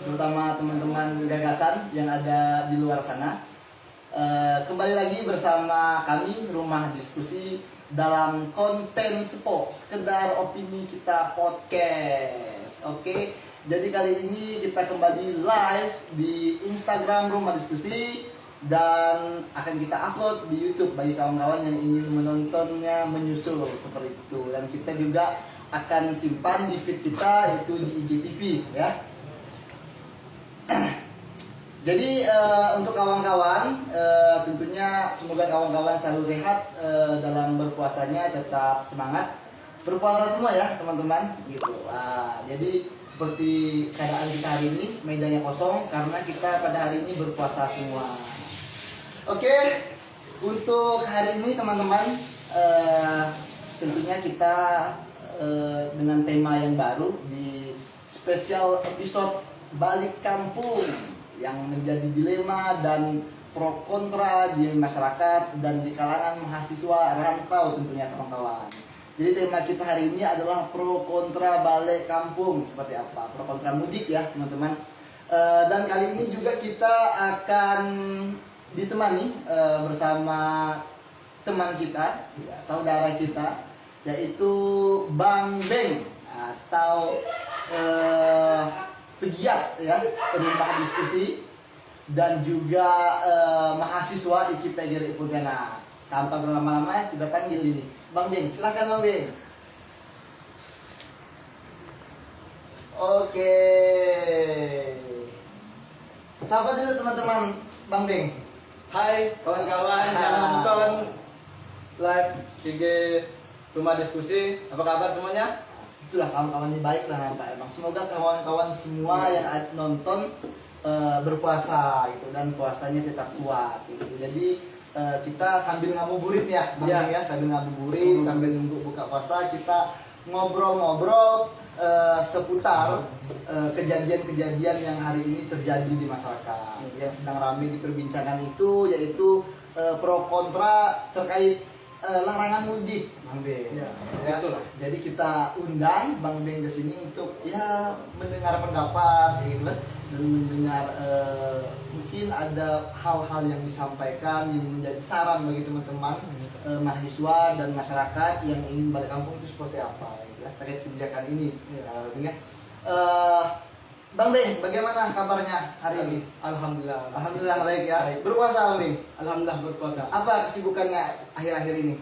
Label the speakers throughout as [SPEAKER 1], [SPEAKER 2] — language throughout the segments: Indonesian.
[SPEAKER 1] terutama teman-teman gagasan yang ada di luar sana. Kembali lagi bersama kami Rumah Diskusi dalam konten sekedar opini kita podcast. Oke, jadi kali ini kita kembali live di Instagram Rumah Diskusi dan akan kita upload di YouTube bagi kawan-kawan yang ingin menontonnya menyusul seperti itu. Dan kita juga akan simpan di feed kita, yaitu di IGTV ya. Jadi untuk kawan-kawan tentunya semoga kawan-kawan selalu sehat dalam berpuasanya, tetap semangat berpuasa semua ya teman-teman gitu. Jadi seperti keadaan kita hari ini, mejanya kosong karena kita pada hari ini berpuasa semua. Oke, untuk hari ini teman-teman tentunya kita dengan tema yang baru di spesial episode Balik Kampung yang menjadi dilema dan pro kontra di masyarakat dan di kalangan mahasiswa rantau tentunya kawan-kawan. Jadi tema kita hari ini adalah pro kontra balik kampung, seperti apa? Pro kontra mudik ya teman-teman. Dan kali ini juga kita akan ditemani bersama teman kita, ya, saudara kita, yaitu Bang Beng atau pegiat ya Rumah Diskusi dan juga mahasiswa IKIP PGRI Pontianak. Tanpa berlama-lama kita panggil ini Bang Beng, silakan Bang Beng. Oke, sapa dulu teman-teman Bang Beng.
[SPEAKER 2] Hai kawan-kawan yang nonton live IG Rumah Diskusi, apa kabar semuanya?
[SPEAKER 1] Itulah kawan-kawan ini baik lah nampak emang. Semoga kawan-kawan semua yang nonton berpuasa gitu dan puasanya tetap kuat gitu. Jadi kita sambil ngabuburit ya Bang Beng ya, sambil ngabuburit, sambil nunggu buka puasa kita ngobrol-ngobrol seputar kejadian-kejadian yang hari ini terjadi di masyarakat. Yang sedang ramai diperbincangkan itu yaitu pro kontra terkait larangan mudik Bang Beng. Ya. Jadi kita undang Bang Beng ke sini untuk ya mendengar pendapat gitu kan, dan mendengar mungkin ada hal-hal yang disampaikan yang menjadi saran bagi teman-teman mahasiswa dan masyarakat yang ingin balik kampung itu seperti apa gitu ya, terkait kebijakan ini. Ya. Bang Beng, bagaimana kabarnya hari ini?
[SPEAKER 2] Alhamdulillah.
[SPEAKER 1] Alhamdulillah baik ya. Berpuasa Bang Beng?
[SPEAKER 2] Alhamdulillah berpuasa.
[SPEAKER 1] Apa kesibukannya akhir-akhir ini?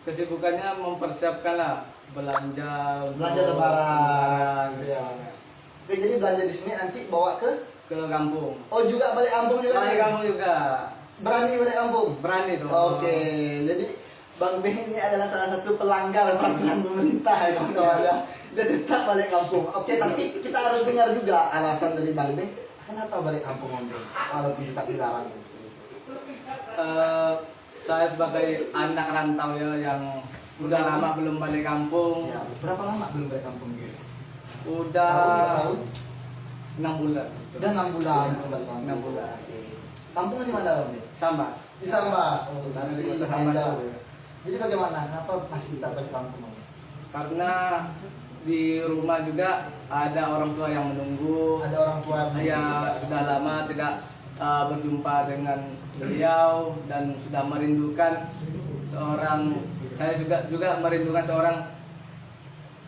[SPEAKER 2] Kesibukannya mempersiapkan lah belanja
[SPEAKER 1] Lebaran.
[SPEAKER 2] Ya.
[SPEAKER 1] Oke, jadi belanja di sini nanti bawa ke
[SPEAKER 2] kampung.
[SPEAKER 1] Oh, juga balik kampung juga
[SPEAKER 2] Balik
[SPEAKER 1] nih?
[SPEAKER 2] kampung juga.
[SPEAKER 1] Berani balik kampung?
[SPEAKER 2] Berani dong.
[SPEAKER 1] Oke, jadi Bang Beng ini adalah salah satu pelanggar peraturan pemerintah ya kawan-kawan ya. Dia tetap balik kampung. Oke, tapi kita harus dengar juga alasan dari Bang Beng kenapa balik kampung Bang Beng walaupun tetap dilarang.
[SPEAKER 2] Saya sebagai anak rantau ya yang udah lama belum balik kampung.
[SPEAKER 1] Ya, berapa lama belum balik kampung?
[SPEAKER 2] Udah
[SPEAKER 1] Tahun?
[SPEAKER 2] 6 bulan.
[SPEAKER 1] Udah 6 bulan belum balik kampung.
[SPEAKER 2] 6 bulan.
[SPEAKER 1] Oke. Kampungnya di mana Bang Beng?
[SPEAKER 2] Sambas.
[SPEAKER 1] Di Sambas. Oh,
[SPEAKER 2] Dari
[SPEAKER 1] nanti
[SPEAKER 2] kota
[SPEAKER 1] lumayan
[SPEAKER 2] Sambas.
[SPEAKER 1] jauh ya. Jadi bagaimana? Kenapa masih tetap balik kampung Bang?
[SPEAKER 2] Karena di rumah juga ada orang tua yang menunggu.
[SPEAKER 1] Ada orang tua
[SPEAKER 2] Ya sudah lama tidak berjumpa dengan beliau dan sudah merindukan seorang. Saya juga merindukan seorang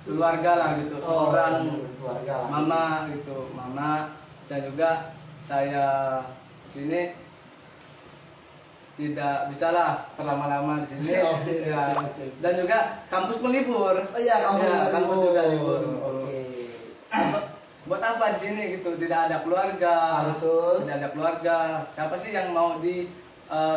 [SPEAKER 2] keluarga lah gitu, seorang
[SPEAKER 1] keluarga lah.
[SPEAKER 2] mama gitu, mama. Dan juga saya sini tidak bisalah berlama-lama di sini.
[SPEAKER 1] Oke.
[SPEAKER 2] Dan juga kampus melibur.
[SPEAKER 1] Oh iya,
[SPEAKER 2] kampus juga libur.
[SPEAKER 1] Oke.
[SPEAKER 2] Buat apa di sini gitu? Tidak ada keluarga.
[SPEAKER 1] Betul.
[SPEAKER 2] Tidak ada keluarga. Siapa sih yang mau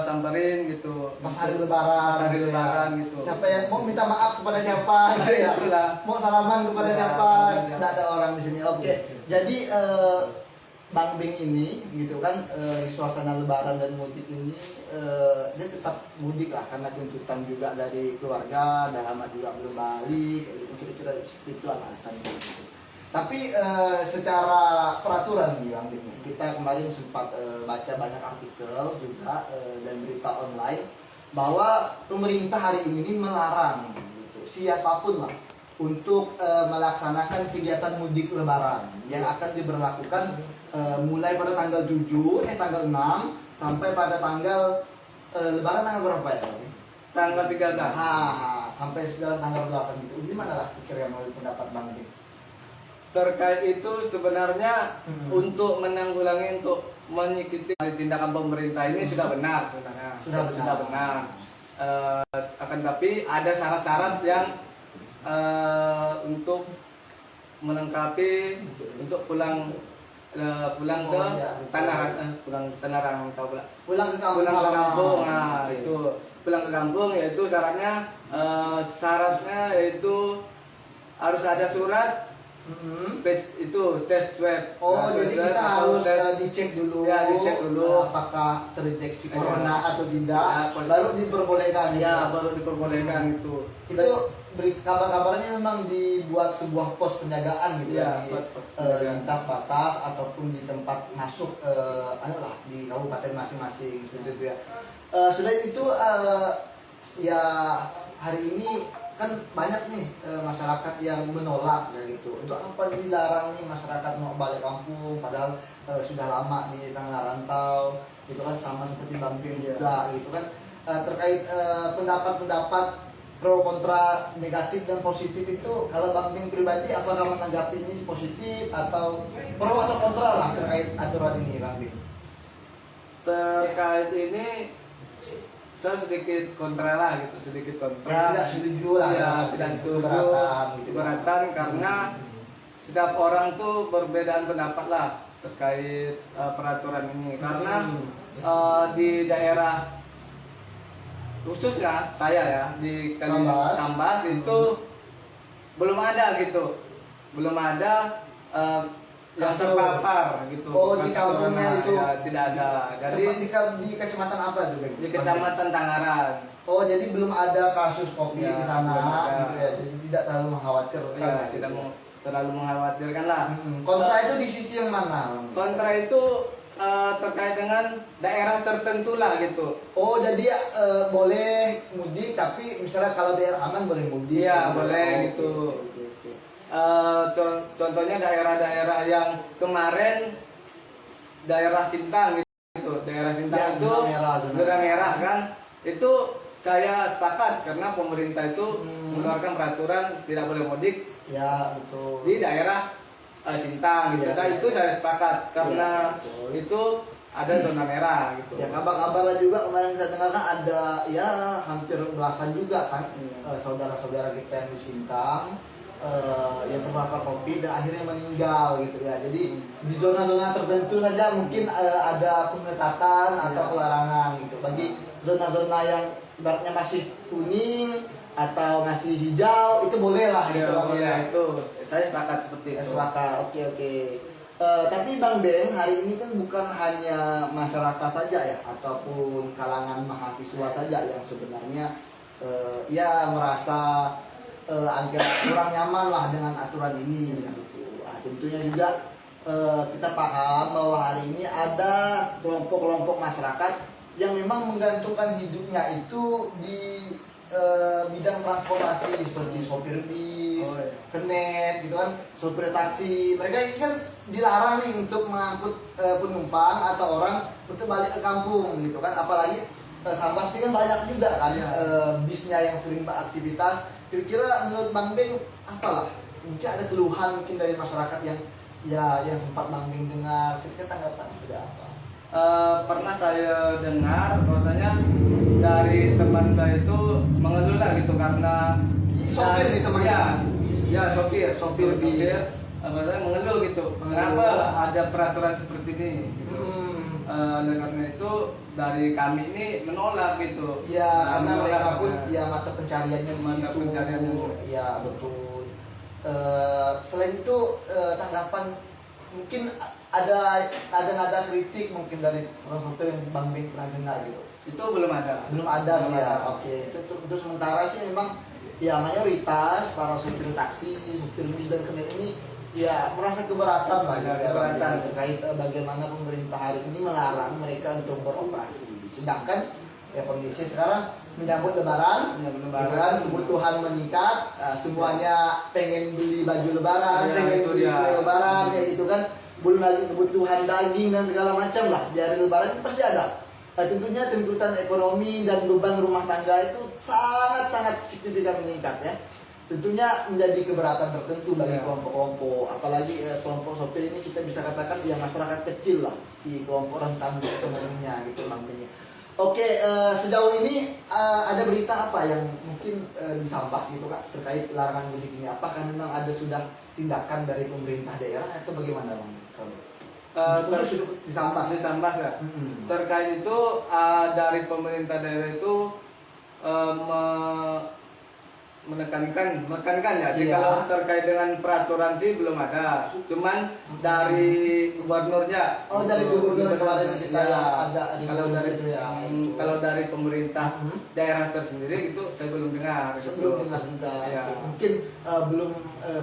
[SPEAKER 2] samperin gitu?
[SPEAKER 1] Pas hari lebaran.
[SPEAKER 2] Pas hari
[SPEAKER 1] gitu ya.
[SPEAKER 2] lebaran gitu.
[SPEAKER 1] Siapa yang mau minta maaf kepada siapa gitu ya?
[SPEAKER 2] Itulah.
[SPEAKER 1] Mau salaman kepada
[SPEAKER 2] Ya,
[SPEAKER 1] siapa?
[SPEAKER 2] kepada
[SPEAKER 1] Tidak ada orang di sini. Oke. Jadi Bang Beng ini gitu kan di suasana lebaran dan mudik ini dia tetap mudik lah karena tuntutan juga dari keluarga, dan lama juga belum balik gitu, kira-kira seperti itu alasannya gitu. Tapi secara peraturan nih Bang Beng, kita kemarin sempat baca banyak artikel juga dan berita online bahwa pemerintah hari ini melarang gitu siapapun lah untuk melaksanakan kegiatan mudik lebaran yang akan diberlakukan mulai pada tanggal 6 sampai pada tanggal lebaran tanggal berapa ya?
[SPEAKER 2] Tanggal 13.
[SPEAKER 1] Sampai sekitar tanggal belasan gitu. Gimana lah kira-kira menurut pendapat Bang Ben?
[SPEAKER 2] Terkait itu sebenarnya untuk menanggulangi, untuk mengikuti tindakan pemerintah ini sudah benar sebenarnya. Sudah benar. Akan tapi ada syarat-syarat yang untuk melengkapi untuk pulang ke Tanarang atau
[SPEAKER 1] pulang ke kampung.
[SPEAKER 2] Nah, itu pulang ke kampung, yaitu syaratnya yaitu harus ada surat itu tes swab.
[SPEAKER 1] Jadi kita harus dicek dulu.
[SPEAKER 2] Ya, dicek dulu
[SPEAKER 1] apakah terdeteksi corona atau tidak. Baru diperbolehkan.
[SPEAKER 2] Ya, baru diperbolehkan itu.
[SPEAKER 1] Itu kabar-kabarnya memang dibuat sebuah pos penjagaan gitu
[SPEAKER 2] ya,
[SPEAKER 1] di lintas batas ataupun di tempat masuk di kabupaten masing-masing seperti itu ya. Selain itu ya hari ini kan banyak nih masyarakat yang menolak ya gitu. Untuk apa dilarang nih masyarakat mau balik kampung padahal sudah lama di tanah rantau gitu kan, sama seperti Bang Bim juga gitu kan. Terkait pendapat-pendapat pro kontra negatif dan positif itu, kalau Bang Bim pribadi apakah menanggapi ini positif atau pro atau kontra lah terkait aturan ini Bang Bim?
[SPEAKER 2] Terkait ini saya sedikit kontra lah gitu, sedikit kontra.
[SPEAKER 1] Tidak setuju lah.
[SPEAKER 2] Ya, tidak setuju. Keberatan karena setiap orang tuh berbedaan pendapat lah terkait peraturan ini. Karena di daerah khususnya saya ya di Sambas itu belum ada gitu, belum ada yang terpapar gitu.
[SPEAKER 1] Di kampungnya itu
[SPEAKER 2] ya, tidak ada. Jadi
[SPEAKER 1] di kecamatan apa itu, Bang?
[SPEAKER 2] Di kecamatan Tangerang.
[SPEAKER 1] Jadi belum ada kasus kopi
[SPEAKER 2] Ya,
[SPEAKER 1] di sana gitu ya. Jadi tidak terlalu mengkhawatirkan.
[SPEAKER 2] Ya, tidak terlalu mengkhawatirkan lah.
[SPEAKER 1] Kontra itu di sisi yang mana, Bang?
[SPEAKER 2] Kontra itu terkait dengan daerah tertentu lah gitu.
[SPEAKER 1] Jadi boleh mudik, tapi misalnya kalau daerah aman boleh mudik.
[SPEAKER 2] Iya, boleh gitu. Contohnya daerah-daerah yang kemarin daerah Sintang gitu. Daerah Sintang itu zona merah kan. Itu saya sepakat karena pemerintah itu mengeluarkan peraturan tidak boleh mudik.
[SPEAKER 1] Ya, betul.
[SPEAKER 2] Di daerah Sintang gitu. Itu saya sepakat karena itu ada zona merah gitu.
[SPEAKER 1] Ya, kabar-kabar juga kemarin saya dengarkan ada ya hampir belasan juga kan saudara-saudara kita yang di Sintang yang terpapar COVID dan akhirnya meninggal gitu ya. Jadi di zona-zona tertentu saja mungkin ada pengetatan atau pelarangan gitu. Bagi zona-zona yang ibaratnya masih kuning atau masih hijau itu boleh lah gitu.
[SPEAKER 2] Ya, itu saya sepakat seperti itu.
[SPEAKER 1] Sepakat. Oke. Tapi Bang Ben, hari ini kan bukan hanya masyarakat saja ya ataupun kalangan mahasiswa saja yang sebenarnya ya merasa agak kurang nyaman lah dengan aturan ini gitu. Tentunya juga kita paham bahwa hari ini ada kelompok-kelompok masyarakat yang memang menggantungkan hidupnya itu di bidang transportasi seperti sopir bis, kenet gitu kan, sopir taksi. Mereka ini kan dilarang nih untuk mengangkut penumpang atau orang untuk balik ke kampung gitu kan. Apalagi Sambas ini kan banyak juga kan bisnya yang sering beraktivitas. Kira-kira menurut Bang Ben apalah mungkin ada keluhan mungkin dari masyarakat yang sempat Bang Ben dengar, kira-kira tanggapan sudah apa?
[SPEAKER 2] Pernah saya dengar bahwasanya dari teman saya itu mengeluh lah gitu karena
[SPEAKER 1] sopir itu
[SPEAKER 2] sopir bahwasanya mengeluh gitu. Kenapa ada peraturan seperti ini? Gitu. Oleh karena itu dari kami ini menolak gitu.
[SPEAKER 1] Ya, karena mereka pun ya mata pencariannya di situ. Ya, betul. Selain itu tanggapan mungkin ada nada kritik mungkin dari sopir yang Bang Ben pernah dengar gitu.
[SPEAKER 2] Itu belum ada
[SPEAKER 1] sih ya. Oke. Itu sementara sih memang ya mayoritas para sopir taksi, sopir bis dan kenet ini ya merasa keberatan lah terkait bagaimana pemerintah hari ini melarang mereka untuk beroperasi. Sedangkan ya kondisi sekarang menyambut lebaran,
[SPEAKER 2] Menyambut
[SPEAKER 1] gitu
[SPEAKER 2] Lebaran.
[SPEAKER 1] kan, kebutuhan meningkat, semuanya pengen beli baju lebaran,
[SPEAKER 2] Ya,
[SPEAKER 1] pengen
[SPEAKER 2] itu
[SPEAKER 1] beli
[SPEAKER 2] dia.
[SPEAKER 1] kue lebaran kayak gitu kan, belum lagi kebutuhan daging dan segala macam lah di hari lebaran itu pasti ada. Tentunya tuntutan ekonomi dan beban rumah tangga itu sangat-sangat signifikan meningkat ya. Tentunya menjadi keberatan tertentu bagi
[SPEAKER 2] Ya.
[SPEAKER 1] kelompok-kelompok, apalagi kelompok sopir ini kita bisa katakan ya masyarakat kecil lah di kelompok rentan ekonominya gitu Bang Beni. Oke, sejauh ini ada berita apa yang mungkin disambas gitu Kak terkait larangan mudik ini? Apakah memang ada sudah tindakan dari pemerintah daerah atau bagaimana Bang? Khusus untuk disambas.
[SPEAKER 2] Disambas ya.
[SPEAKER 1] Mm-mm.
[SPEAKER 2] Terkait itu dari pemerintah daerah itu menekankan ya. Jadi
[SPEAKER 1] Iya.
[SPEAKER 2] kalau terkait dengan peraturan sih belum ada. Cuman dari gubernurnya.
[SPEAKER 1] Oh, dari gubernur kemarin kita
[SPEAKER 2] Ya.
[SPEAKER 1] yang ada di
[SPEAKER 2] Kalau
[SPEAKER 1] gubernur
[SPEAKER 2] dari
[SPEAKER 1] itu ya.
[SPEAKER 2] kalau dari pemerintah
[SPEAKER 1] Mhm.
[SPEAKER 2] daerah tersendiri itu saya belum dengar.
[SPEAKER 1] Sebelum
[SPEAKER 2] gitu.
[SPEAKER 1] dengar juga,
[SPEAKER 2] Ya.
[SPEAKER 1] oke. Mungkin belum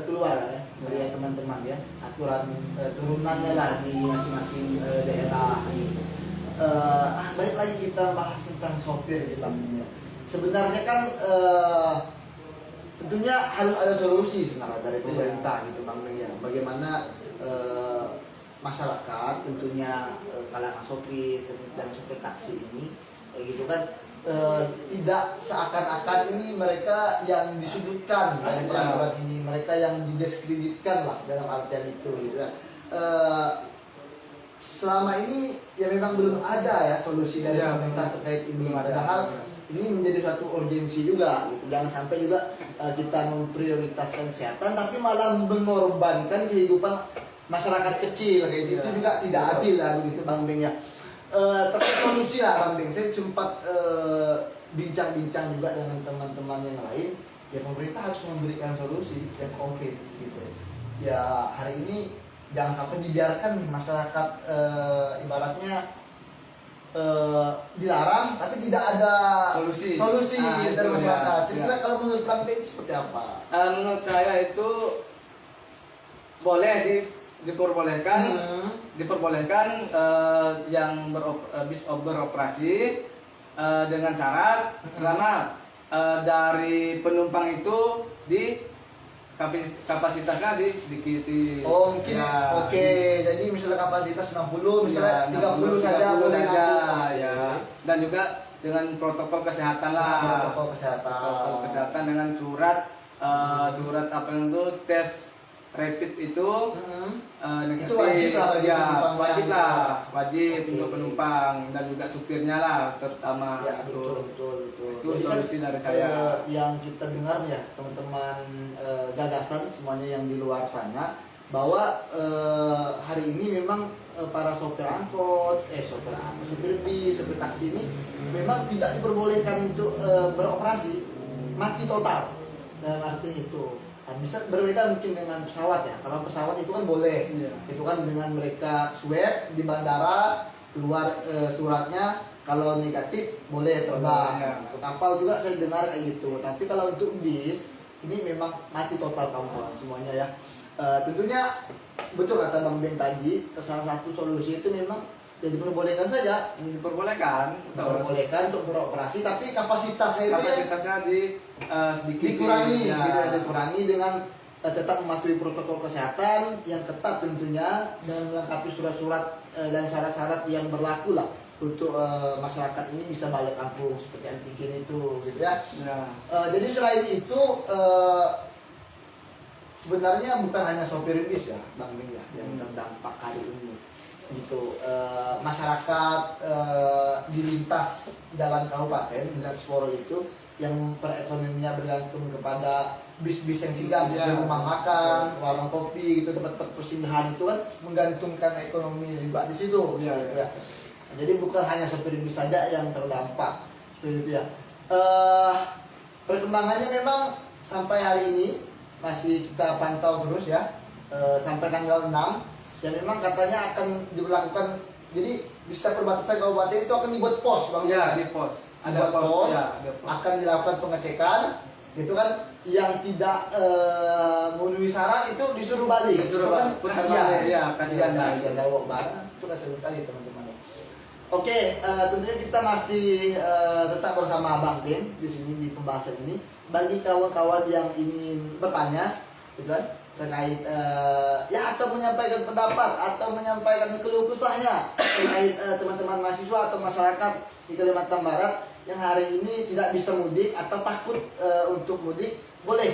[SPEAKER 1] keluar ya dari teman-teman ya aturan turunannya lah di masing-masing daerah gitu. Balik lagi kita bahas tentang sopir Islamnya. Sebenarnya kan tentunya harus ada solusi sebenarnya dari pemerintah gitu Bang Beng ya. Bagaimana masyarakat tentunya kalangan sopir dan sopir taksi ini gitu kan tidak seakan-akan ini mereka yang disudutkan dari peraturan ini, mereka yang didiskreditkan lah dalam artian itu gitu ya. Selama ini ya memang belum ada ya solusi dari
[SPEAKER 2] Ya,
[SPEAKER 1] pemerintah terkait ini,
[SPEAKER 2] belum ada.
[SPEAKER 1] padahal ini menjadi satu urgensi juga gitu. Jangan sampai juga kita memprioritaskan kesehatan tapi malah mengorbankan kehidupan masyarakat kecil kayak gitu. Itu juga tidak adil lah begitu Bang Beng ya. Terkait solusi lah Bang Beng, saya sempat bincang-bincang juga dengan teman-teman yang lain. Ya pemerintah harus memberikan solusi yang konkret gitu. Ya hari ini jangan sampai dibiarkan nih masyarakat ibaratnya dilarang tapi tidak ada
[SPEAKER 2] Solusi.
[SPEAKER 1] dari
[SPEAKER 2] Itu
[SPEAKER 1] masyarakat.
[SPEAKER 2] ya.
[SPEAKER 1] Kira-kira kalau menurut Bang Ben seperti apa?
[SPEAKER 2] Menurut saya itu boleh diperbolehkan yang bis beroperasi dengan syarat pertama dari penumpang itu di kapasitasnya disedikiti.
[SPEAKER 1] Oh mungkin
[SPEAKER 2] Ya.
[SPEAKER 1] oke. Jadi misalnya kapasitas 60, misalnya 30 saja
[SPEAKER 2] 30
[SPEAKER 1] boleh
[SPEAKER 2] saja
[SPEAKER 1] ngaku.
[SPEAKER 2] ya. Dan juga dengan protokol kesehatan lah.
[SPEAKER 1] Protokol kesehatan.
[SPEAKER 2] Protokol kesehatan dengan surat apa itu tes rapid itu negatif.
[SPEAKER 1] Itu wajib lah bagi
[SPEAKER 2] Ya,
[SPEAKER 1] penumpang
[SPEAKER 2] wajib
[SPEAKER 1] yang-
[SPEAKER 2] lah, wajib
[SPEAKER 1] Oke.
[SPEAKER 2] untuk penumpang dan juga supirnya lah terutama.
[SPEAKER 1] Ya betul.
[SPEAKER 2] Itu
[SPEAKER 1] Jadi kan,
[SPEAKER 2] solusi dari saya.
[SPEAKER 1] yang kita dengar ya teman-teman gagasan semuanya yang di luar sana bahwa hari ini memang para sopir angkot, sopir bis, sopir taksi ini memang tidak diperbolehkan untuk beroperasi, mati total dalam arti itu. Bisa berbeda mungkin dengan pesawat ya. Kalau pesawat itu kan boleh,
[SPEAKER 2] Iya.
[SPEAKER 1] itu kan dengan mereka swab di bandara keluar suratnya, kalau negatif boleh terbang.
[SPEAKER 2] Ya.
[SPEAKER 1] Untuk kapal juga saya dengar kayak gitu. Tapi kalau untuk bis ini memang mati total kawan-kawan semuanya ya. Tentunya betul kata Bang Ben tadi, salah satu solusi itu memang ya diperbolehkan saja, diperbolehkan untuk beroperasi, tapi kapasitasnya itu ya
[SPEAKER 2] kapasitasnya sedikit
[SPEAKER 1] dikurangi,
[SPEAKER 2] ya.
[SPEAKER 1] gitu ya, dikurangi dengan tetap mematuhi protokol kesehatan yang ketat tentunya dan melengkapi surat-surat dan syarat-syarat yang berlaku lah untuk masyarakat ini bisa balik kampung seperti antigen itu gitu ya.
[SPEAKER 2] Ya.
[SPEAKER 1] Jadi selain itu sebenarnya bukan hanya sopir bis ya Bang Beng ya yang terdampak hari ini gitu. Masyarakat di lintas jalan kabupaten lintas Poro itu yang perekonomiannya bergantung kepada bis-bis yang singgah di rumah makan, warung kopi gitu, tempat-tempat persinggahan itu kan menggantungkan ekonomi juga di situ gitu ya. Jadi bukan hanya sopir bis saja yang terdampak seperti itu ya. Perkembangannya memang sampai hari ini masih kita pantau terus ya, sampai tanggal 6 dan memang katanya akan diberlakukan. Jadi di setiap perbatasan kabupaten itu akan dibuat pos Bang.
[SPEAKER 2] Ya, di pos.
[SPEAKER 1] Ada pos,
[SPEAKER 2] ya, ada pos.
[SPEAKER 1] akan dilakukan pengecekan gitu kan, yang tidak memenuhi syarat itu disuruh balik.
[SPEAKER 2] Disuruh
[SPEAKER 1] itu kan
[SPEAKER 2] putar
[SPEAKER 1] kasihan.
[SPEAKER 2] balik, ya, kasihan.
[SPEAKER 1] Kasihan bawa barang itu kasihan sekali teman-teman. Oke, tentunya kita masih tetap bersama Bang Ben di sini di pembahasan ini. Bagi kawan-kawan yang ingin bertanya, gitu kan, terkait ya atau menyampaikan pendapat atau menyampaikan keluh kesahnya terkait teman-teman mahasiswa atau masyarakat di Kalimantan Barat yang hari ini tidak bisa mudik atau takut untuk mudik, boleh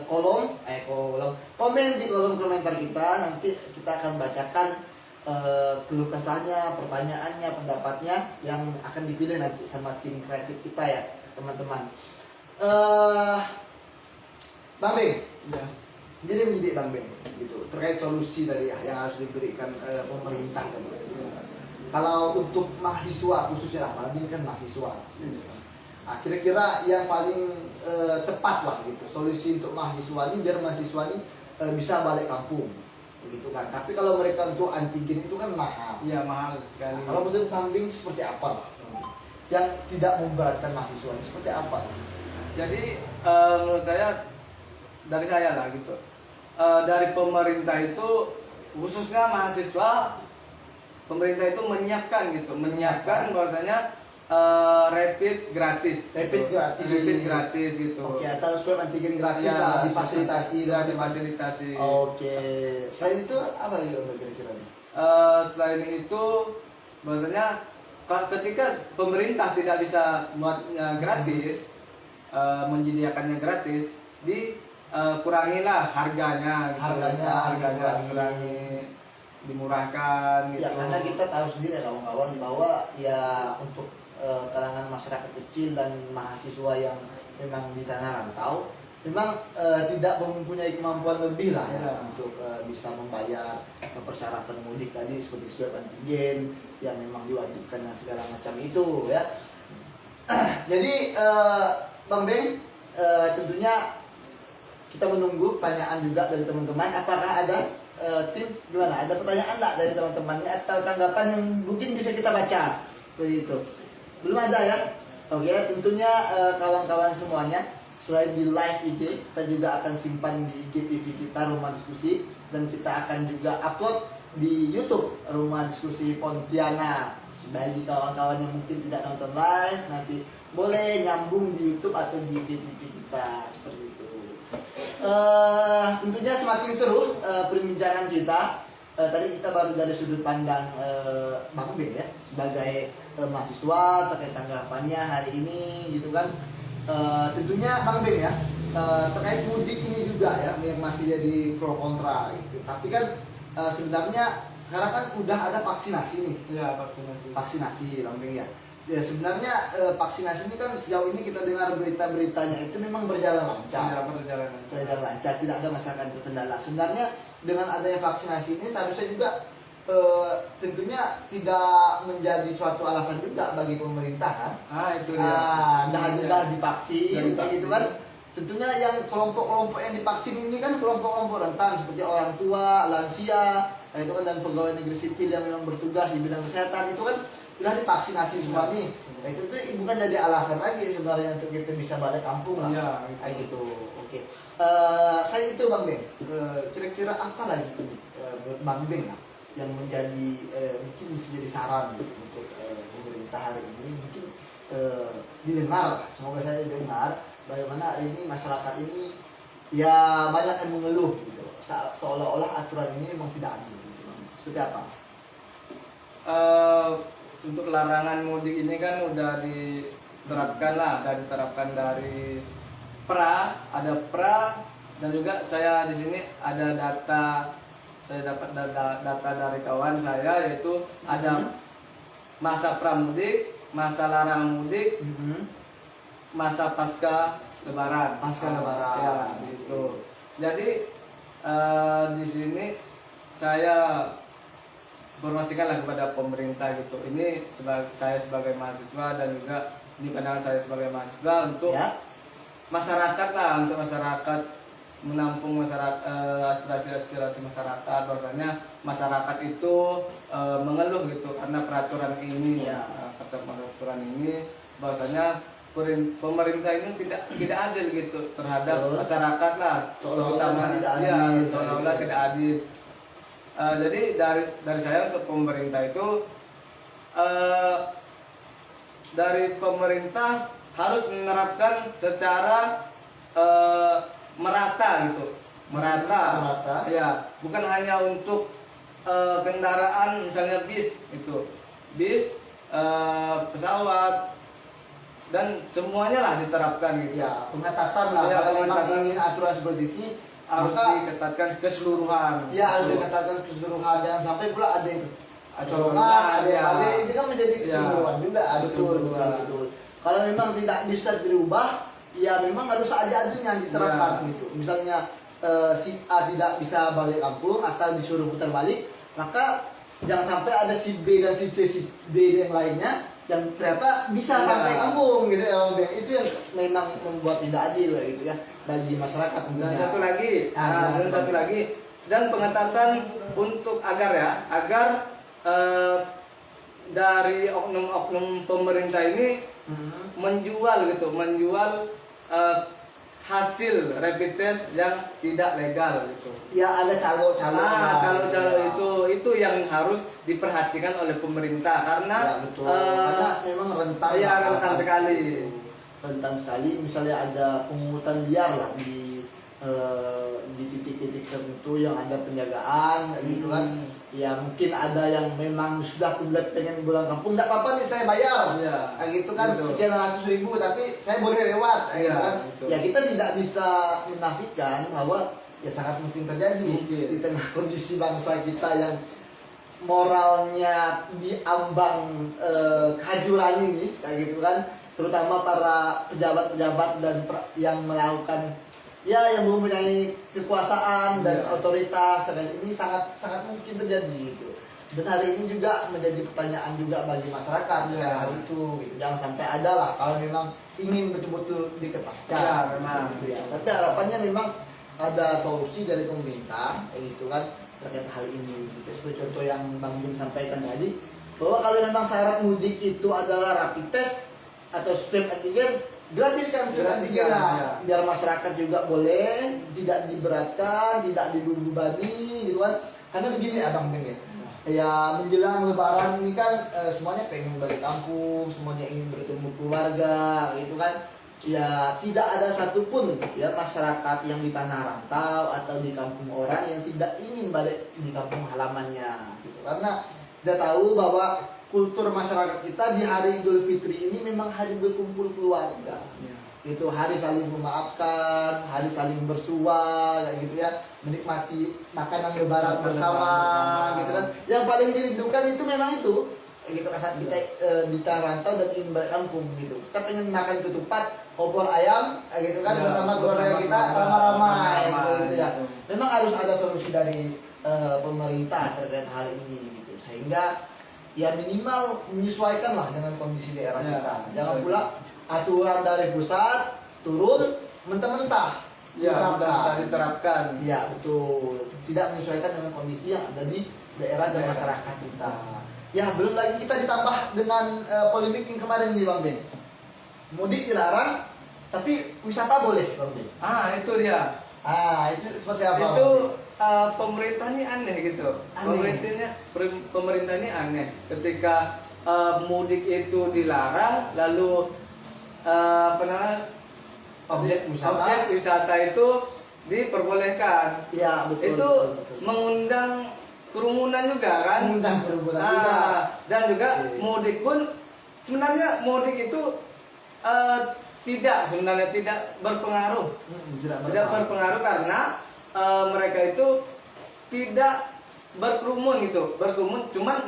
[SPEAKER 1] komen di kolom komentar kita. Nanti kita akan bacakan keluh kesahnya, pertanyaannya, pendapatnya yang akan dipilih nanti sama tim kreatif kita ya teman-teman. Bang Beng,
[SPEAKER 2] Ya.
[SPEAKER 1] jadi mendidik Bang Beng gitu terkait solusi tadi ya yang harus diberikan pemerintah tadi. Kalau untuk mahasiswa khususnya lah, Bang ini kan mahasiswa. Nah, kira-kira yang paling tepat lah gitu solusi untuk mahasiswa ini biar mahasiswa ini bisa balik kampung begitu kan. Tapi kalau mereka untuk antigen itu kan mahal.
[SPEAKER 2] Iya, mahal sekali.
[SPEAKER 1] Nah, kalau menurut Bang Beng seperti apa lah? Yang tidak memberatkan mahasiswa ini seperti apa?
[SPEAKER 2] Jadi menurut saya dari saya lah gitu. Dari pemerintah itu khususnya mahasiswa, pemerintah itu menyiapkan bahwasanya rapid gratis.
[SPEAKER 1] Rapid gratis
[SPEAKER 2] gitu.
[SPEAKER 1] Oke, atau swab antigen gratis
[SPEAKER 2] Ya,
[SPEAKER 1] lah difasilitasi.
[SPEAKER 2] difasilitasi.
[SPEAKER 1] Oke. Selain itu apa lagi Om kira-kira nih?
[SPEAKER 2] Selain itu bahwasanya ketika pemerintah tidak bisa buatnya gratis, menyediakannya gratis, kurangilah harganya, gitu.
[SPEAKER 1] Harganya
[SPEAKER 2] kurangi, dimurahkan gitu.
[SPEAKER 1] Ya karena kita tahu sendiri kawan-kawan bahwa ya untuk kalangan masyarakat kecil dan mahasiswa yang memang di tanah rantau memang tidak mempunyai kemampuan lebih lah ya, untuk bisa membayar persyaratan mudik tadi seperti swab antigen yang memang diwajibkan dan segala macam itu ya. Jadi Bang Beng, tentunya kita menunggu pertanyaan juga dari teman-teman. Apakah ada tim gimana? Ada pertanyaan enggak dari teman-temannya atau tanggapan yang mungkin bisa kita baca begitu? Belum ada ya? Oke, tentunya kawan-kawan semuanya selain di live IG, kita juga akan simpan di IG TV kita Rumah Diskusi, dan kita akan juga upload di YouTube Rumah Diskusi Pontianak. Bagi kawan-kawan yang mungkin tidak nonton live, nanti boleh nyambung di YouTube atau di IG TV kita seperti itu. Tentunya semakin seru perbincangan kita. Tadi kita baru dari sudut pandang Bang Ben ya sebagai mahasiswa terkait tanggapannya hari ini gitu kan. Tentunya Bang Ben ya terkait mudik ini juga ya yang masih jadi pro kontra gitu. Tapi kan sebenarnya sekarang kan udah ada vaksinasi nih.
[SPEAKER 2] Iya,
[SPEAKER 1] Vaksinasi Bang Ben ya. Ya sebenarnya vaksinasi ini kan sejauh ini kita dengar berita-beritanya itu memang berjalan lancar. Berjalan lancar, tidak ada masyarakat berkendala. Sebenarnya dengan adanya vaksinasi ini seharusnya juga tentunya tidak menjadi suatu alasan juga bagi pemerintah kan.
[SPEAKER 2] Itu dia.
[SPEAKER 1] Dah divaksin kayak gitu kan. Tentunya yang kelompok-kelompok yang divaksin ini kan kelompok-kelompok rentan seperti orang tua, lansia, itu kan, dan pegawai negeri sipil yang memang bertugas di bidang kesehatan itu kan sudah divaksinasi semua nih. Nah, itu tuh bukan jadi alasan lagi sebenarnya untuk kita bisa balik kampung lah.
[SPEAKER 2] Iya,
[SPEAKER 1] Kayak gitu. Oke. Saya itu Bang Ben. Kira-kira apa lagi nih Bang Ben lah yang menjadi mungkin bisa jadi saran gitu, untuk pemerintah hari ini mungkin didengar. Semoga saya dengar bagaimana hari ini masyarakat ini ya banyak yang mengeluh gitu. Seolah-olah aturan ini memang tidak adil gitu. Seperti apa?
[SPEAKER 2] Untuk larangan mudik ini kan udah diterapkan dari ada pra, dan juga saya di sini ada data, saya dapat data dari kawan saya, yaitu ada masa pramudik, masa larang mudik, masa pasca lebaran. Ya, gitu. Jadi di sini saya informasikanlah kepada pemerintah gitu. Ini saya sebagai mahasiswa dan juga ini pandangan saya sebagai mahasiswa untuk masyarakat lah, untuk masyarakat menampung aspirasi masyarakat. Bahwasanya masyarakat itu mengeluh gitu karena peraturan ini, bahwasanya pemerintah ini tidak adil gitu terhadap masyarakat lah, seolah-olah tidak adil. Jadi dari saya untuk pemerintah itu eh, dari pemerintah harus menerapkan secara merata gitu, merata. Ya, bukan hanya untuk kendaraan misalnya bis itu, pesawat dan semuanya lah diterapkan gitu.
[SPEAKER 1] Ya, pengetatan lah.
[SPEAKER 2] Ya,
[SPEAKER 1] Kalau memang
[SPEAKER 2] pengetatan.
[SPEAKER 1] ingin aturan seperti ini,
[SPEAKER 2] Harus
[SPEAKER 1] maka
[SPEAKER 2] diketatkan keseluruhan.
[SPEAKER 1] ya harus
[SPEAKER 2] Gitu.
[SPEAKER 1] dikatakan keseluruhan, jangan sampai pula ada yang
[SPEAKER 2] Ada
[SPEAKER 1] colongan, ada yang
[SPEAKER 2] ya.
[SPEAKER 1] balik, itu kan menjadi
[SPEAKER 2] Ya.
[SPEAKER 1] kecemburuan juga. Betul,
[SPEAKER 2] Kecemburuan.
[SPEAKER 1] betul. Kalau memang tidak bisa dirubah, ya memang harus seadanya diterapkan
[SPEAKER 2] Ya.
[SPEAKER 1] gitu. Misalnya si A tidak bisa balik kampung atau disuruh putar balik, maka jangan sampai ada si B dan si C, si D yang lainnya yang ternyata bisa
[SPEAKER 2] Ya.
[SPEAKER 1] sampai kampung gitu ya. Bang. Itu yang memang membuat tidak adil gitu ya bagi masyarakat
[SPEAKER 2] Dan
[SPEAKER 1] tentunya.
[SPEAKER 2] satu lagi,
[SPEAKER 1] Ah,
[SPEAKER 2] dan satu lagi, dan pengetatan untuk agar dari oknum-oknum pemerintah ini
[SPEAKER 1] Mhm.
[SPEAKER 2] menjual hasil rapid test yang tidak legal gitu.
[SPEAKER 1] Ya ada calo-calo.
[SPEAKER 2] Calo-calo itu yang harus diperhatikan oleh pemerintah karena
[SPEAKER 1] Ya, betul. Karena memang rentan.
[SPEAKER 2] ya,
[SPEAKER 1] lah,
[SPEAKER 2] rentan sekali.
[SPEAKER 1] Rentan sekali. Misalnya ada pungutan liar lah di titik-titik tertentu yang ada penjagaan kayak gitu kan. Ya mungkin ada yang memang sudah kebelet pengen pulang kampung, nggak apa-apa nih saya bayar.
[SPEAKER 2] Ya,
[SPEAKER 1] Kayak gitu kan
[SPEAKER 2] betul.
[SPEAKER 1] sekian ratus ribu tapi saya boleh lewat kayak
[SPEAKER 2] Ya,
[SPEAKER 1] gitu kan.
[SPEAKER 2] betul.
[SPEAKER 1] Ya kita tidak bisa menafikan bahwa ya sangat mungkin terjadi
[SPEAKER 2] Mungkin.
[SPEAKER 1] di tengah kondisi bangsa kita yang moralnya diambang kehancuran ini kayak gitu kan, terutama para pejabat-pejabat dan yang melakukan ya yang mempunyai kekuasaan dan
[SPEAKER 2] Ya.
[SPEAKER 1] otoritas ini sangat sangat mungkin terjadi gitu. Dan hari ini juga menjadi pertanyaan juga bagi masyarakat
[SPEAKER 2] Ya.
[SPEAKER 1] hal itu gitu. Jangan sampai ada lah kalau memang ingin betul-betul diketatkan
[SPEAKER 2] Ya, memang.
[SPEAKER 1] gitu ya. Tapi harapannya memang ada solusi dari pemerintah kayak gitu kan terkait hal ini gitu. Seperti contoh yang Bang Bin sampaikan tadi bahwa kalau memang syarat mudik itu adalah rapid test atau swab antigen, gratis kan swab
[SPEAKER 2] Gratis,
[SPEAKER 1] antigen lah.
[SPEAKER 2] ya.
[SPEAKER 1] Biar masyarakat juga boleh tidak diberatkan, tidak dibebani gitu kan. Karena begini Abang Ben ya. Ya menjelang lebaran ini kan semuanya pengen balik kampung, semuanya ingin bertemu keluarga gitu kan. Ya tidak ada satupun ya masyarakat yang di tanah rantau atau di kampung orang yang tidak ingin balik di kampung halamannya gitu. Karena kita tahu bahwa kultur masyarakat kita di hari Idul Fitri ini memang hari berkumpul keluarga. Itu hari saling memaafkan, hari saling bersua kayak gitu ya, menikmati makanan lebaran bersama gitu kan. Yang paling dirindukan itu memang itu kayak gitu saat kita di tanah rantau dan ingin balik kampung gitu. Kita pengen makan ketupat, opor ayam kayak gitu kan
[SPEAKER 2] Ya,
[SPEAKER 1] bersama keluarga
[SPEAKER 2] bersama
[SPEAKER 1] kita
[SPEAKER 2] keluarga,
[SPEAKER 1] ramai-ramai seperti itu ya.
[SPEAKER 2] gitu.
[SPEAKER 1] Memang harus ada solusi dari pemerintah terkait hal ini gitu. Sehingga ya minimal menyesuaikan lah dengan kondisi daerah
[SPEAKER 2] Ya,
[SPEAKER 1] kita. Jangan pula aturan dari pusat turun mentah-mentah
[SPEAKER 2] Ya,
[SPEAKER 1] diterapkan.
[SPEAKER 2] sudah diterapkan.
[SPEAKER 1] Iya betul, tidak menyesuaikan dengan kondisi yang ada di daerah dan
[SPEAKER 2] Daerah.
[SPEAKER 1] masyarakat kita. Ya belum lagi kita ditambah dengan polemik yang kemarin nih Bang Ben. Mudik dilarang, tapi wisata boleh Bang Ben.
[SPEAKER 2] Itu dia.
[SPEAKER 1] Itu seperti apa?
[SPEAKER 2] Itu
[SPEAKER 1] Bang Ben?
[SPEAKER 2] pemerintah ini aneh gitu.
[SPEAKER 1] Aneh.
[SPEAKER 2] Pemerintah ini aneh. Ketika mudik itu dilarang, lalu apa namanya?
[SPEAKER 1] Objek wisata.
[SPEAKER 2] Objek wisata itu diperbolehkan.
[SPEAKER 1] Iya betul.
[SPEAKER 2] Itu
[SPEAKER 1] betul.
[SPEAKER 2] mengundang kerumunan juga kan?
[SPEAKER 1] Mengundang kerumunan juga.
[SPEAKER 2] Dan juga
[SPEAKER 1] Oke.
[SPEAKER 2] mudik pun sebenarnya mudik itu sebenarnya tidak berpengaruh. Tidak berpengaruh karena mereka itu tidak berkerumun gitu. Berkerumun cuman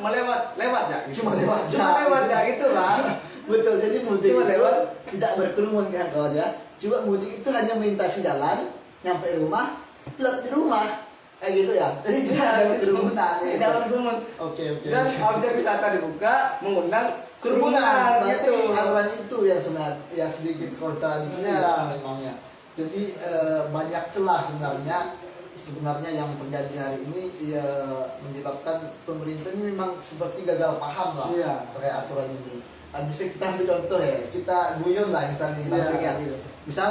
[SPEAKER 2] lewat ya. Gitu.
[SPEAKER 1] Cuma lewat
[SPEAKER 2] ya gitu lah.
[SPEAKER 1] Betul, jadi mudik
[SPEAKER 2] Cuma
[SPEAKER 1] itu
[SPEAKER 2] lewat.
[SPEAKER 1] tidak berkerumun kan kawan ya. Cuma mudik itu hanya melintasi jalan, nyampe rumah, pulang di rumah. Kayak gitu ya. Jadi tidak ada kerumunan.
[SPEAKER 2] Tidak berkerumun.
[SPEAKER 1] Oke.
[SPEAKER 2] Dan objek wisata dibuka mengundang
[SPEAKER 1] Kerumunan, berarti
[SPEAKER 2] gitu.
[SPEAKER 1] aturan itu yang sebenarnya ya sedikit kontradiksi
[SPEAKER 2] Ya.
[SPEAKER 1] memangnya. Jadi banyak celah sebenarnya yang terjadi hari ini ya menyebabkan pemerintah ini memang seperti gagal paham lah
[SPEAKER 2] Iya.
[SPEAKER 1] terkait aturan ini. Bisa kita ambil contoh ya, kita guyon lah misalnya Bang
[SPEAKER 2] Iya,
[SPEAKER 1] Bek ya.
[SPEAKER 2] iya.
[SPEAKER 1] Misal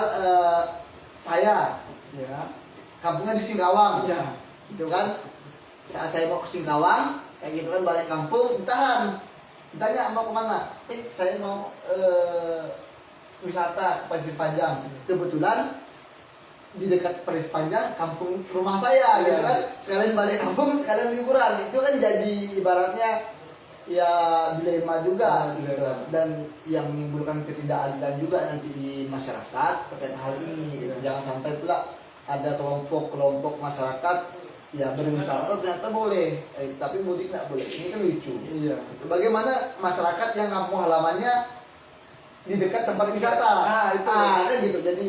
[SPEAKER 1] saya
[SPEAKER 2] Ya.
[SPEAKER 1] kampungnya di Singkawang,
[SPEAKER 2] Ya.
[SPEAKER 1] gitu kan. Saat saya mau ke Singkawang, kayak gitu kan balik kampung, ditahan ditanya mau kemana, saya mau wisata ke Pasir Panjang, kebetulan di dekat Pasir Panjang kampung rumah saya gitu kan, sekalian balik kampung sekalian liburan, itu kan jadi ibaratnya ya dilema juga gitu kan. Dan yang menimbulkan ketidakadilan juga nanti di masyarakat terkait hal ini gitu. Jangan sampai pula ada kelompok masyarakat ya berwisata ternyata boleh tapi mudik nggak boleh, ini kan lucu.
[SPEAKER 2] Iya.
[SPEAKER 1] Bagaimana masyarakat yang kampung halamannya di dekat tempat wisata,
[SPEAKER 2] Itu.
[SPEAKER 1] kan gitu. Jadi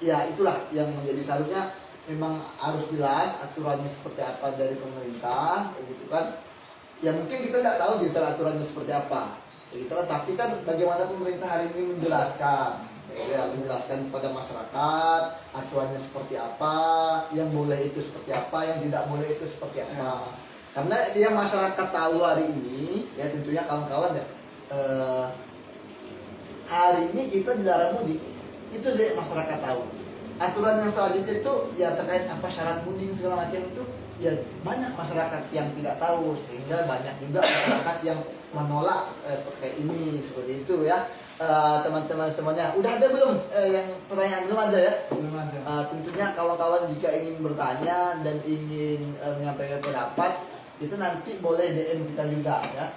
[SPEAKER 1] ya itulah yang menjadi seharusnya memang harus jelas aturannya seperti apa dari pemerintah gitu kan. Ya mungkin kita tidak tahu detail aturannya seperti apa gitu kan, tapi kan bagaimana pemerintah hari ini menjelaskan menjelaskan kepada masyarakat aturannya seperti apa, yang boleh itu seperti apa, yang tidak boleh itu seperti apa. Karena yang masyarakat tahu hari ini ya tentunya kawan-kawan ya, hari ini kita dilarang mudik, itu dari masyarakat tahu. Aturan yang selanjutnya itu ya terkait apa syarat mudik segala macam itu ya banyak masyarakat yang tidak tahu, sehingga banyak juga masyarakat yang menolak terkait ini seperti itu ya. Teman-teman semuanya udah ada belum yang pertanyaan? Belum ada ya?
[SPEAKER 2] Belum ada.
[SPEAKER 1] Tentunya kawan-kawan jika ingin bertanya dan ingin menyampaikan pendapat itu nanti boleh DM kita juga ya,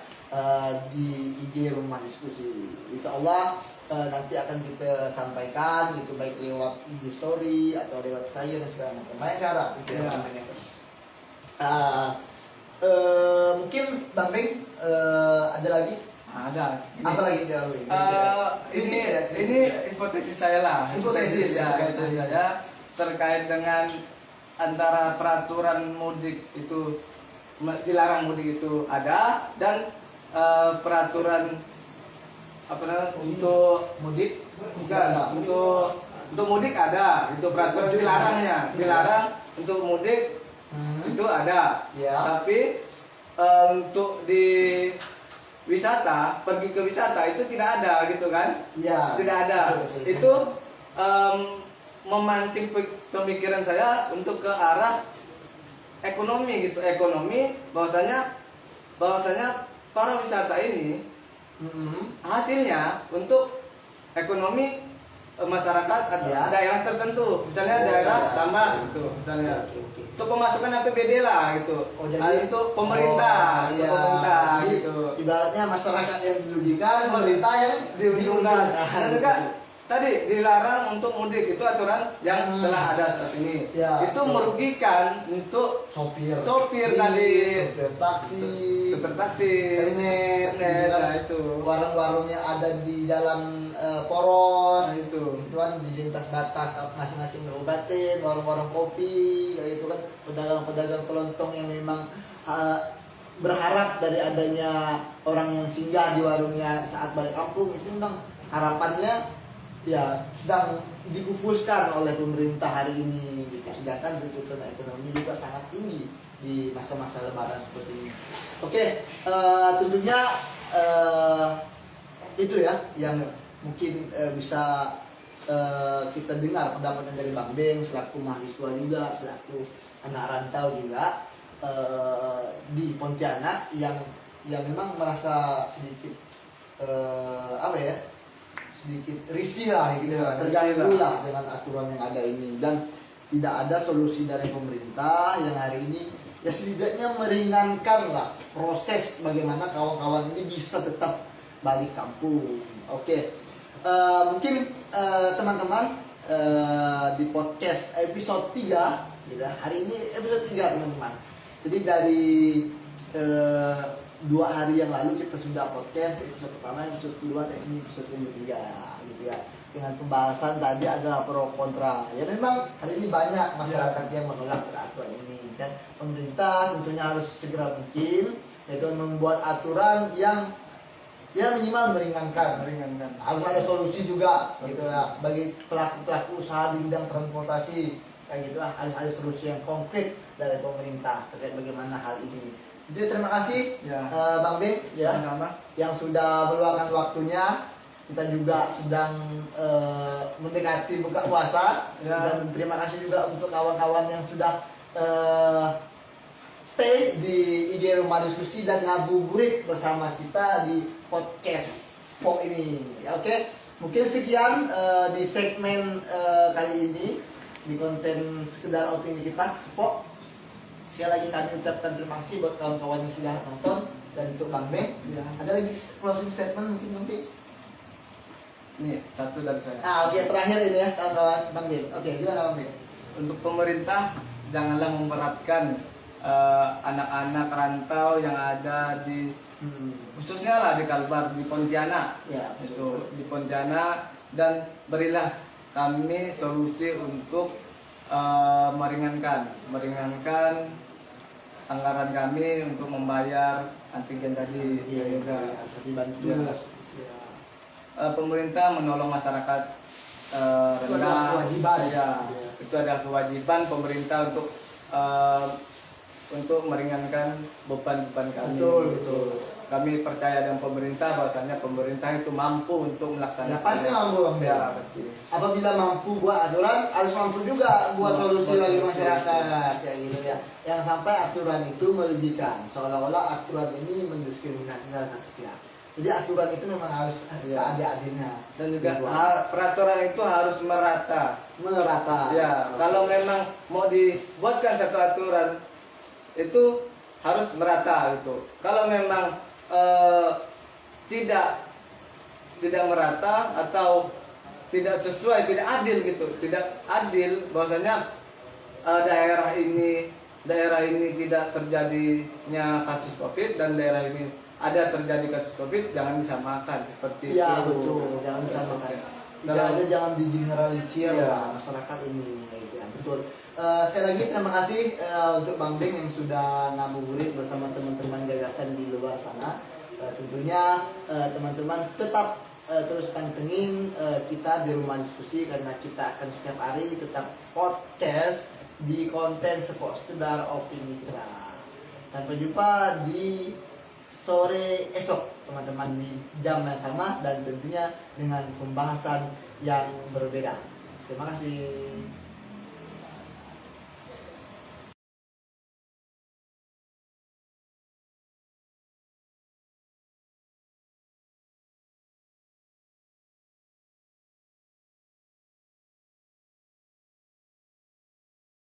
[SPEAKER 1] di IG Rumah Diskusi. Insya Allah nanti akan kita sampaikan gitu, baik lewat IG story atau lewat saya dan segala macam. Banyak cara gitu ya. Mungkin Bang Beng ada lagi?
[SPEAKER 2] Ada.
[SPEAKER 1] Apa lagi dia
[SPEAKER 2] Ini hipotesis saya lah.
[SPEAKER 1] Hipotesis
[SPEAKER 2] ya, hipotesis saya terkait dengan antara peraturan mudik itu dilarang mudik itu ada, dan peraturan apa namanya untuk
[SPEAKER 1] mudik
[SPEAKER 2] bukan untuk mudik ada, itu peraturan dilarang untuk mudik itu ada.
[SPEAKER 1] Ya.
[SPEAKER 2] Tapi untuk di wisata, pergi ke wisata itu tidak ada gitu kan?
[SPEAKER 1] Iya.
[SPEAKER 2] Tidak ada.
[SPEAKER 1] Betul.
[SPEAKER 2] Itu memancing pemikiran saya untuk ke arah ekonomi gitu. Ekonomi bahwasanya para wisata ini hasilnya untuk ekonomi masyarakat atau
[SPEAKER 1] Ya.
[SPEAKER 2] daerah tertentu, misalnya daerah sama gitu, misalnya
[SPEAKER 1] Oke.
[SPEAKER 2] untuk pemasukan APBD lah gitu.
[SPEAKER 1] Jadi
[SPEAKER 2] itu pemerintah,
[SPEAKER 1] iya.
[SPEAKER 2] pemerintah
[SPEAKER 1] Jadi,
[SPEAKER 2] gitu.
[SPEAKER 1] ibaratnya masyarakat yang dirugikan, pemerintah yang
[SPEAKER 2] Diuntungkan. Dan juga tadi dilarang untuk mudik, itu aturan yang telah ada saat ini.
[SPEAKER 1] Ya,
[SPEAKER 2] itu
[SPEAKER 1] betul.
[SPEAKER 2] merugikan untuk
[SPEAKER 1] sopir
[SPEAKER 2] Sopir
[SPEAKER 1] bis,
[SPEAKER 2] tadi.
[SPEAKER 1] sopir taksi,
[SPEAKER 2] super taksi,
[SPEAKER 1] internet,
[SPEAKER 2] nah, itu.
[SPEAKER 1] warung-warung yang ada di jalan poros,
[SPEAKER 2] Nah, itu.
[SPEAKER 1] kan di lintas batas masing-masing ngobatin, warung-warung kopi, kayak itu kan pedagang-pedagang kelontong yang memang berharap dari adanya orang yang singgah di warungnya saat balik kampung, itu memang harapannya ya sedang dipupuskan oleh pemerintah hari ini gitu. Sedangkan tuntutan ekonomi juga sangat tinggi di masa-masa lebaran seperti ini. Oke, tentunya itu ya yang mungkin bisa kita dengar pendapatnya dari Bang Beng selaku mahasiswa juga, selaku anak rantau juga di Pontianak yang memang merasa sedikit sedikit risih lah gitu, terganggu lah dengan aturan yang ada ini, dan tidak ada solusi dari pemerintah yang hari ini ya setidaknya meringankan lah proses bagaimana kawan-kawan ini bisa tetap balik kampung. Oke. Mungkin teman-teman di podcast episode 3 gitu. Hari ini episode 3 teman-teman. Jadi dari 2 hari yang lalu kita sudah podcast episode pertama, episode kedua, dan ini episode yang ketiga gitu ya. Dengan pembahasan tadi adalah pro kontra. Ya memang hari ini banyak masyarakat yang menolak peraturan ini, dan pemerintah tentunya harus segera mungkin yaitu membuat aturan yang ya minimal meringankan. Harus ada solusi juga gitu ya bagi pelaku-pelaku usaha di bidang transportasi, kayak gitu lah. Harus ada solusi yang konkret dari pemerintah terkait bagaimana hal ini. Jadi terima kasih
[SPEAKER 2] Ya.
[SPEAKER 1] Bang Beng ya,
[SPEAKER 2] Sama-sama.
[SPEAKER 1] yang sudah meluangkan waktunya. Kita juga sedang mendekati buka puasa,
[SPEAKER 2] ya.
[SPEAKER 1] dan terima kasih juga untuk kawan-kawan yang sudah stay di IG Rumah Diskusi dan ngabuburit bersama kita di podcast Spok ini. Oke, mungkin sekian di segmen kali ini di konten sekedar opini kita Spok. Sekali lagi kami ucapkan terima kasih buat kawan-kawan yang sudah nonton dan untuk Bang Ben.
[SPEAKER 2] Ya.
[SPEAKER 1] Ada lagi closing statement mungkin Bang Ben?
[SPEAKER 2] Nih, satu dari saya.
[SPEAKER 1] Oke, terakhir ini ya kawan-kawan Bang Ben. Oke, gimana Bang Ben?
[SPEAKER 2] Untuk pemerintah, janganlah memberatkan anak-anak rantau yang ada di khususnya lah di Kalbar, di Pontianak.
[SPEAKER 1] Ya,
[SPEAKER 2] Itu di Pontianak, dan berilah kami solusi untuk meringankan anggaran kami untuk membayar antigen tadi.
[SPEAKER 1] Iya,
[SPEAKER 2] juga.
[SPEAKER 1] harus dibantu.
[SPEAKER 2] Ya.
[SPEAKER 1] Ya.
[SPEAKER 2] Pemerintah menolong masyarakat
[SPEAKER 1] Itu adalah
[SPEAKER 2] rendah.
[SPEAKER 1] kewajiban.
[SPEAKER 2] Ya,
[SPEAKER 1] Ya.
[SPEAKER 2] itu adalah kewajiban pemerintah untuk meringankan beban-beban kami.
[SPEAKER 1] Betul.
[SPEAKER 2] Kami percaya dengan pemerintah, bahwasannya pemerintah itu mampu untuk melaksanakan.
[SPEAKER 1] Ya pasti mampu Bang Ben.
[SPEAKER 2] Ya, pasti.
[SPEAKER 1] Apabila mampu buat aturan, harus mampu juga buat solusi
[SPEAKER 2] Buat
[SPEAKER 1] bagi
[SPEAKER 2] solusi.
[SPEAKER 1] masyarakat ya gitu ya. Yang sampai aturan itu merugikan, seolah-olah aturan ini mendiskriminasi salah satu pihak. Jadi aturan itu memang harus
[SPEAKER 2] Ya.
[SPEAKER 1] seadil-adilnya.
[SPEAKER 2] Dan juga
[SPEAKER 1] dibuat.
[SPEAKER 2] peraturan itu harus merata.
[SPEAKER 1] Merata.
[SPEAKER 2] Ya, kalau memang mau dibuatkan satu aturan itu harus merata itu. Kalau memang tidak merata atau tidak sesuai, tidak adil gitu, tidak adil bahwasanya daerah ini tidak terjadinya kasus COVID dan daerah ini ada terjadi kasus COVID, jangan disamakan seperti
[SPEAKER 1] Ya
[SPEAKER 2] itu.
[SPEAKER 1] betul, jangan disamakan. Tidak
[SPEAKER 2] Dalam-
[SPEAKER 1] ada, jangan digeneralisir
[SPEAKER 2] Ya.
[SPEAKER 1] lah masyarakat ini gitu ya. Betul. Sekali lagi terima kasih untuk Bang Beng yang sudah ngabuburit bersama teman-teman gagasan di luar sana. Tentunya teman-teman tetap terus pantengin kita di Rumah Diskusi, karena kita akan setiap hari tetap podcast di konten sekedar opini kita. Sampai jumpa di sore esok teman-teman di jam yang sama dan tentunya dengan pembahasan yang berbeda. Terima kasih.